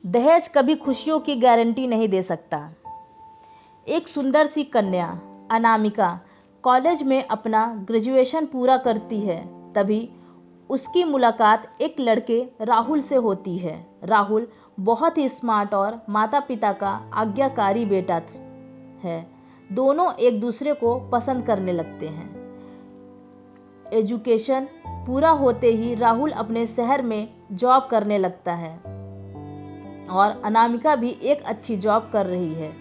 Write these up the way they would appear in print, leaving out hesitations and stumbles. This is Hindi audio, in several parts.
दहेज कभी खुशियों की गारंटी नहीं दे सकता। एक सुंदर सी कन्या अनामिका कॉलेज में अपना ग्रेजुएशन पूरा करती है, तभी उसकी मुलाकात एक लड़के राहुल से होती है। राहुल बहुत ही स्मार्ट और माता पिता का आज्ञाकारी बेटा है। दोनों एक दूसरे को पसंद करने लगते हैं। एजुकेशन पूरा होते ही राहुल अपने शहर में जॉब करने लगता है और अनामिका भी एक अच्छी जॉब कर रही है।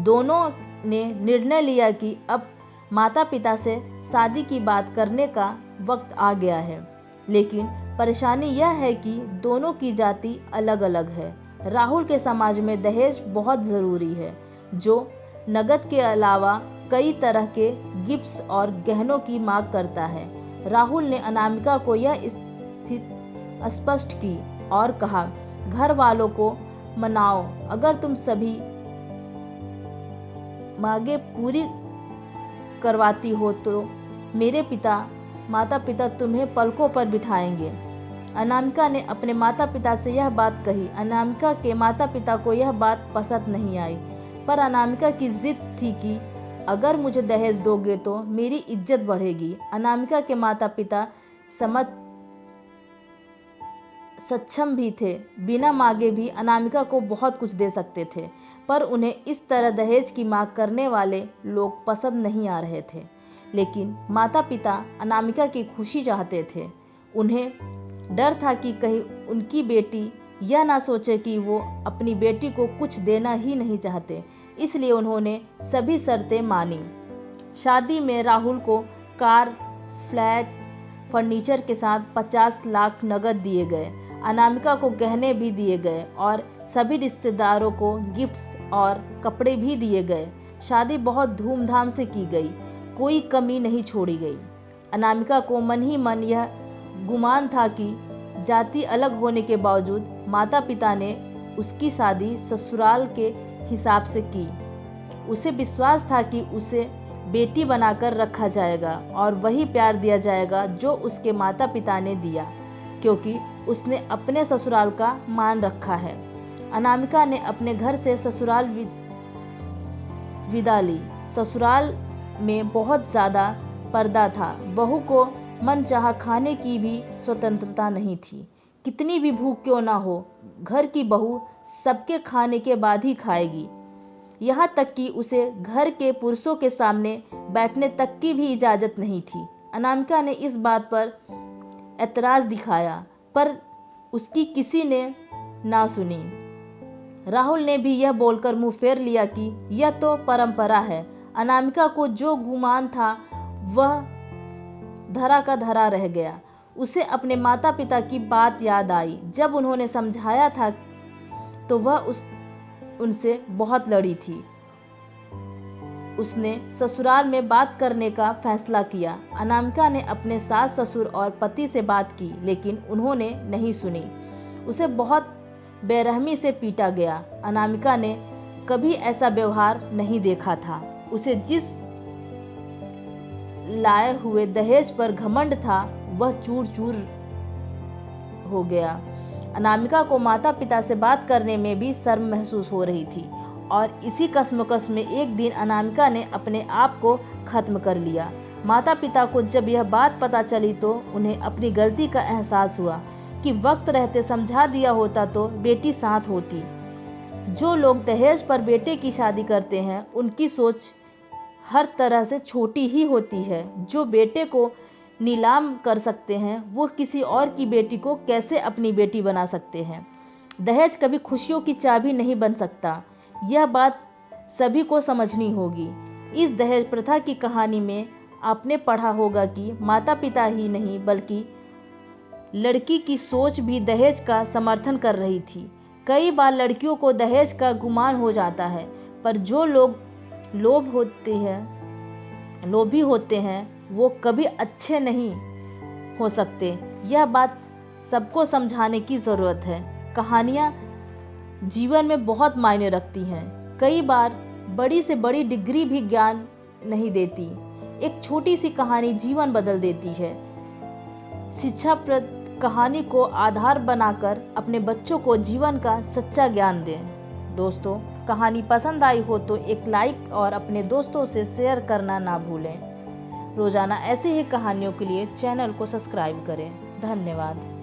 दोनों ने निर्णय लिया कि अब माता पिता से शादी की बात करने का वक्त आ गया है, लेकिन परेशानी यह है कि दोनों की जाति अलग अलग है। राहुल के समाज में दहेज बहुत ज़रूरी है, जो नकद के अलावा कई तरह के गिफ्ट्स और गहनों की मांग करता है। राहुल ने अनामिका को यह स्थिति स्पष्ट की और कहा, घर वालों को मनाओ, अगर तुम सभी मांगे पूरी करवाती हो तो मेरे माता पिता तुम्हें पलकों पर बिठाएंगे। अनामिका ने अपने माता पिता से यह बात कही। अनामिका के माता पिता को यह बात पसंद नहीं आई, पर अनामिका की जिद थी कि अगर मुझे दहेज दोगे तो मेरी इज्जत बढ़ेगी। अनामिका के माता पिता सक्षम भी थे, बिना मांगे भी अनामिका को बहुत कुछ दे सकते थे, पर उन्हें इस तरह दहेज की मांग करने वाले लोग पसंद नहीं आ रहे थे। लेकिन माता पिता अनामिका की खुशी चाहते थे। उन्हें डर था कि कहीं उनकी बेटी यह ना सोचे कि वो अपनी बेटी को कुछ देना ही नहीं चाहते, इसलिए उन्होंने सभी शर्तें मानी। शादी में राहुल को कार, फ्लैट, फर्नीचर के साथ 50 लाख नकद दिए गए। अनामिका को गहने भी दिए गए और सभी रिश्तेदारों को गिफ्ट्स और कपड़े भी दिए गए। शादी बहुत धूमधाम से की गई, कोई कमी नहीं छोड़ी गई। अनामिका को मन ही मन यह गुमान था कि जाति अलग होने के बावजूद माता पिता ने उसकी शादी ससुराल के हिसाब से की। उसे विश्वास था कि उसे बेटी बनाकर रखा जाएगा और वही प्यार दिया जाएगा जो उसके माता पिता ने दिया, क्योंकि उसने अपने ससुराल का मान रखा है। अनामिका ने अपने घर से ससुराल विदा ली। ससुराल में बहुत ज़्यादा पर्दा था। बहू को मनचाहा खाने की भी स्वतंत्रता नहीं थी। कितनी भी भूख क्यों ना हो, घर की बहू सबके खाने के बाद ही खाएगी। यहाँ तक कि उसे घर के पुरुषों के सामने बैठने तक की भी इजाज़त नहीं थी। अनामिका ने इस बात पर ऐतराज़ दिखाया, पर उसकी किसी ने ना सुनी। राहुल ने भी यह बोलकर मुंह फेर लिया कि यह तो परंपरा है। अनामिका को जो गुमान था वह धरा का धरा रह गया। उसे अपने माता पिता की बात याद आई। जब उन्होंने समझाया था तो वह उनसे बहुत लड़ी थी। उसने ससुराल में बात करने का फैसला किया। अनामिका ने अपने सास ससुर और पति से बात की, लेकिन उन्होंने नहीं सुनी। उसे बहुत बेरहमी से पीटा गया। अनामिका ने कभी ऐसा व्यवहार नहीं देखा था। उसे जिस लाए हुए दहेज पर घमंड था वह चूर चूर हो गया। अनामिका को माता पिता से बात करने में भी शर्म महसूस हो रही थी और इसी कश्मकश में एक दिन अनामिका ने अपने आप को खत्म कर लिया। माता पिता को जब यह बात पता चली तो उन्हें अपनी गलती का एहसास हुआ कि वक्त रहते समझा दिया होता तो बेटी साथ होती। जो लोग दहेज पर बेटे की शादी करते हैं उनकी सोच हर तरह से छोटी ही होती है। जो बेटे को नीलाम कर सकते हैं वो किसी और की बेटी को कैसे अपनी बेटी बना सकते हैं। दहेज कभी खुशियों की चाबी नहीं बन सकता, यह बात सभी को समझनी होगी। इस दहेज प्रथा की कहानी में आपने पढ़ा होगा कि माता पिता ही नहीं बल्कि लड़की की सोच भी दहेज का समर्थन कर रही थी। कई बार लड़कियों को दहेज का गुमान हो जाता है, पर जो लोग लोभी होते हैं वो कभी अच्छे नहीं हो सकते। यह बात सबको समझाने की ज़रूरत है। कहानियाँ जीवन में बहुत मायने रखती हैं। कई बार बड़ी से बड़ी डिग्री भी ज्ञान नहीं देती। एक छोटी सी कहानी जीवन बदल देती है। शिक्षाप्रद कहानी को आधार बनाकर अपने बच्चों को जीवन का सच्चा ज्ञान दें। दोस्तों, कहानी पसंद आई हो तो एक लाइक और अपने दोस्तों से शेयर करना ना भूलें। रोजाना ऐसी ही कहानियों के लिए चैनल को सब्सक्राइब करें। धन्यवाद।